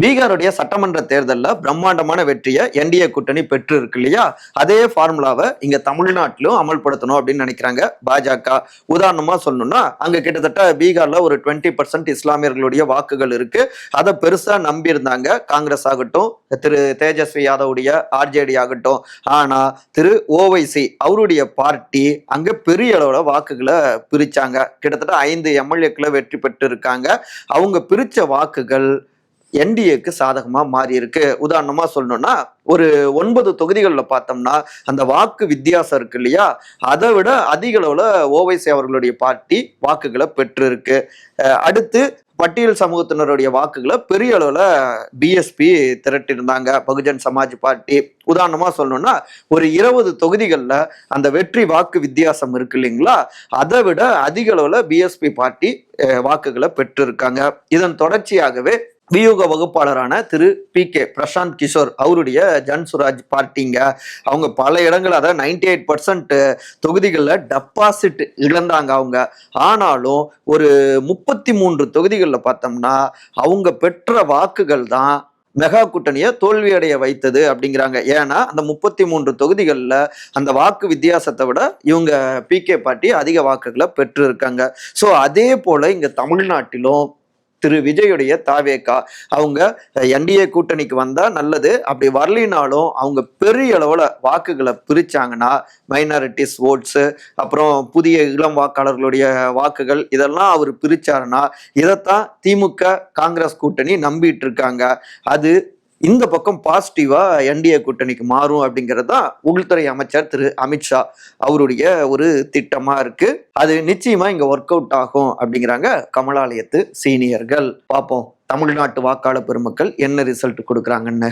பீகாருடைய சட்டமன்ற தேர்தலில் பிரம்மாண்டமான வெற்றியை என்டிஏ கூட்டணி பெற்று இருக்கு இல்லையா? அதே ஃபார்முலாவை இங்க தமிழ்நாட்டிலும் அமல்படுத்தணும் அப்படின்னு நினைக்கிறாங்க பாஜக. உதாரணமா சொல்லணும்னா, அங்க கிட்டத்தட்ட பீகார்ல ஒரு 20% இஸ்லாமியர்களுடைய வாக்குகள் இருக்கு. அதை பெருசா நம்பி இருந்தாங்க காங்கிரஸ் ஆகட்டும், திரு தேஜஸ்வி யாதவுடைய ஆர்ஜேடி ஆகட்டும். ஆனா திரு ஓவைசி அவருடைய பார்ட்டி அங்க பெரிய அளவுல வாக்குகளை பிரிச்சாங்க. கிட்டத்தட்ட 5 எம்எல்ஏக்களை வெற்றி பெற்று இருக்காங்க. அவங்க பிரிச்ச வாக்குகள் என்டிஏக்கு சாதகமா மாறி இருக்கு. உதாரணமா சொல்லணும்னா, ஒரு 9 தொகுதிகளில் பார்த்தோம்னா அந்த வாக்கு வித்தியாசம் இருக்கு இல்லையா, அதை விட அதிக அளவுல ஓவைசி அவர்களுடைய பார்ட்டி வாக்குகளை பெற்று இருக்கு. அடுத்து பட்டியல் சமூகத்தினருடைய வாக்குகளை பெரிய அளவுல பிஎஸ்பி திரட்டியிருந்தாங்க, பகுஜன் சமாஜ் பார்ட்டி. உதாரணமா சொல்லணும்னா, ஒரு 20 தொகுதிகளில் அந்த வெற்றி வாக்கு வித்தியாசம் இருக்கு இல்லைங்களா, அதை விட அதிக அளவுல பிஎஸ்பி பார்ட்டி வாக்குகளை பெற்று இருக்காங்க. இதன் தொடர்ச்சியாகவே வியூக வகுப்பாளரான திரு பி.கே. பிரசாந்த் கிஷோர் அவருடைய ஜன்சுராஜ் பார்ட்டிங்க, அவங்க பல இடங்கள், அதாவது 98% தொகுதிகளில் டெபாசிட் இழந்தாங்க அவங்க. ஆனாலும் ஒரு 33 தொகுதிகளில் பார்த்தோம்னா அவங்க பெற்ற வாக்குகள் தான் மெகா கூட்டணியை தோல்வியடைய வைத்தது அப்படிங்கிறாங்க. ஏன்னா அந்த 33 தொகுதிகளில் அந்த வாக்கு வித்தியாசத்தை விட இவங்க பி.கே. பார்ட்டி அதிக வாக்குகளை பெற்று இருக்காங்க. ஸோ அதே போல இங்க தமிழ்நாட்டிலும் திரு விஜயுடைய தாவேகா அவங்க என்டிஏ கூட்டணிக்கு வந்தா நல்லது, அப்படி வரலினாலும் அவங்க பெரிய அளவுல வாக்குகளை பிரிச்சாங்கன்னா மைனாரிட்டிஸ் ஓட்ஸு, அப்புறம் புதிய இளம் வாக்காளர்களுடைய வாக்குகள், இதெல்லாம் அவர் பிரிச்சாருன்னா இதைத்தான் திமுக காங்கிரஸ் கூட்டணி நம்பிட்டு இருக்காங்க. அது இந்த பக்கம் பாசிட்டிவா என்டிஏ கூட்டணிக்கு மாறும் அப்படிங்கிறது தான் உள்துறை அமைச்சர் திரு அமித்ஷா அவருடைய ஒரு திட்டமா இருக்கு. அது நிச்சயமா இங்க ஒர்க் அவுட் ஆகும் அப்படிங்கிறாங்க கமலாலயத்து சீனியர்கள். பார்ப்போம் தமிழ்நாட்டு வாக்காளர் பெருமக்கள் என்ன ரிசல்ட் கொடுக்குறாங்கன்னு.